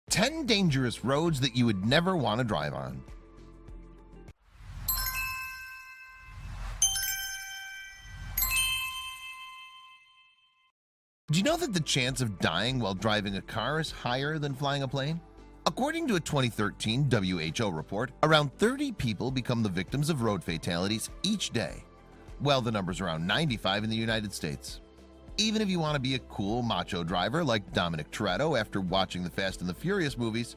10 dangerous roads that you would never want to drive on. Do you know that the chance of dying while driving a car is higher than flying a plane? According to a 2013 WHO report, around 30 people become the victims of road fatalities each day, while the number's around 95 in the United States. Even if you want to be a cool macho driver like Dominic Toretto after watching the Fast and the Furious movies,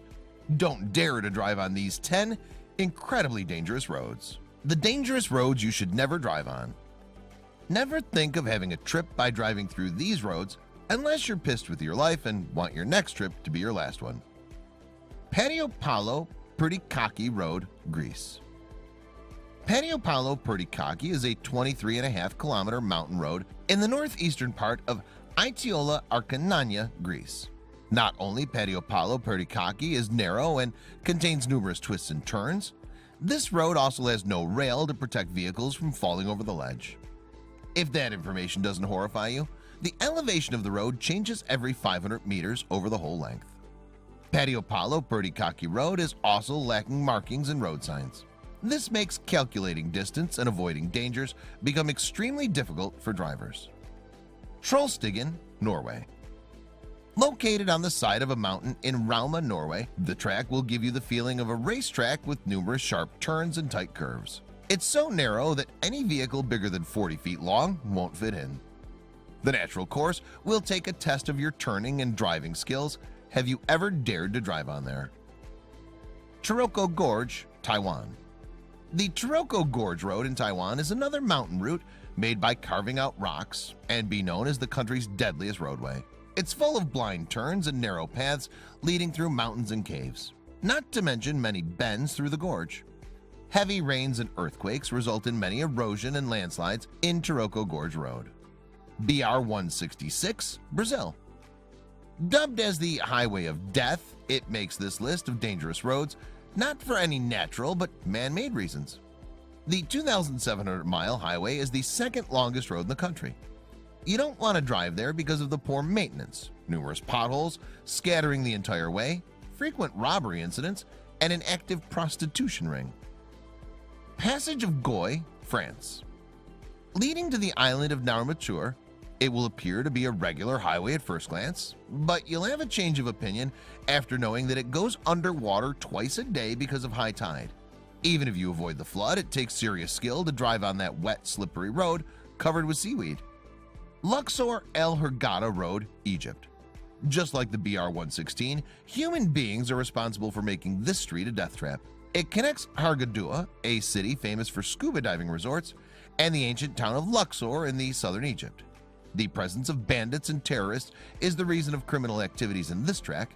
don't dare to drive on these 10 incredibly dangerous roads. The dangerous roads you should never drive on. Never think of having a trip by driving through these roads unless you're pissed with your life and want your next trip to be your last one. Panoo Praki Road, Greece. Panoo Praki is a 23.5-kilometer mountain road in the northeastern part of Aitiola Arkanania, Greece. Not only Panoo Praki is narrow and contains numerous twists and turns, this road also has no rail to protect vehicles from falling over the ledge. If that information doesn't horrify you, the elevation of the road changes every 500 meters over the whole length. Panoo Praki Road is also lacking markings and road signs. This makes calculating distance and avoiding dangers become extremely difficult for drivers. Stigan, Norway. Located on the side of a mountain in Rauma, Norway, the track will give you the feeling of a racetrack with numerous sharp turns and tight curves. It's so narrow that any vehicle bigger than 40 feet long won't fit in. The natural course will take a test of your turning and driving skills. Have you ever dared to drive on there? Tooco Gorge, Taiwan. The Tooco Gorge Road in Taiwan is another mountain route made by carving out rocks and be known as the country's deadliest roadway. It's full of blind turns and narrow paths leading through mountains and caves, not to mention many bends through the gorge. Heavy rains and earthquakes result in many erosion and landslides in Tooco Gorge Road. BR-166, Brazil. Dubbed as the Highway of Death, it makes this list of dangerous roads not for any natural but man-made reasons. The 2,700-mile highway is the second longest road in the country. You don't want to drive there because of the poor maintenance, numerous potholes scattering the entire way, frequent robbery incidents, and an active prostitution ring. Passage of Goa, France. Leading to the island of Naurmature, it will appear to be a regular highway at first glance, but you'll have a change of opinion after knowing that it goes underwater twice a day because of high tide. Even if you avoid the flood, it takes serious skill to drive on that wet, slippery road covered with seaweed. Luxor El Hurghada Road, Egypt. Just like the BR-116, human beings are responsible for making this street a death trap. It connects Hurghada, a city famous for scuba diving resorts, and the ancient town of Luxor in the southern Egypt. The presence of bandits and terrorists is the reason of criminal activities in this track.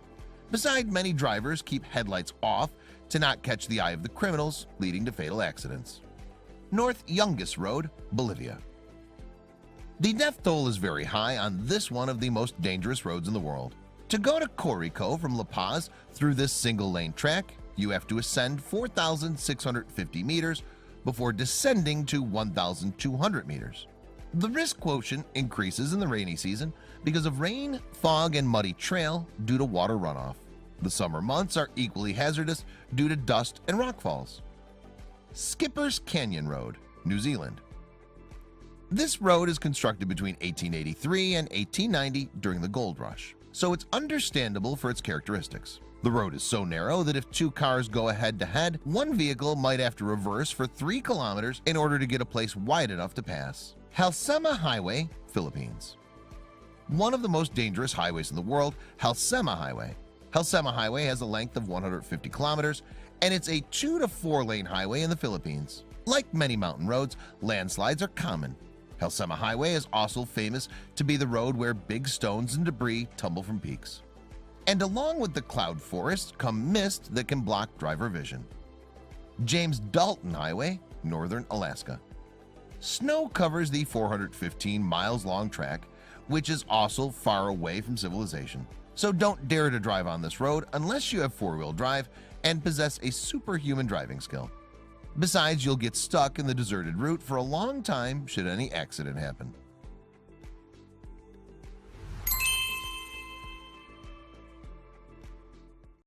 Besides, many drivers keep headlights off to not catch the eye of the criminals, leading to fatal accidents. North Youngest Road, Bolivia. The death toll is very high on this one of the most dangerous roads in the world. To go to Corico from La Paz through this single-lane track, you have to ascend 4,650 meters before descending to 1,200 meters. The risk quotient increases in the rainy season because of rain, fog, and muddy trail due to water runoff. The summer months are equally hazardous due to dust and rockfalls. Skipper's Canyon Road, New Zealand. This road is constructed between 1883 and 1890 during the gold rush, so it's understandable for its characteristics. The road is so narrow that if two cars go head-to-head, one vehicle might have to reverse for 3 kilometers in order to get a place wide enough to pass. Helema Highway, Philippines. One of the most dangerous highways in the world, Helema Highway. Helema Highway has a length of 150 kilometers, and it's a 2 to 4 lane highway in the Philippines. Like many mountain roads, landslides are common. Helema Highway is also famous to be the road where big stones and debris tumble from peaks. And along with the cloud forest come mist that can block driver vision. James Dalton Highway, northern Alaska. Snow covers the 415 miles long track, which is also far away from civilization. So don't dare to drive on this road unless you have 4-wheel drive and possess a superhuman driving skill. Besides, you'll get stuck in the deserted route for a long time should any accident happen.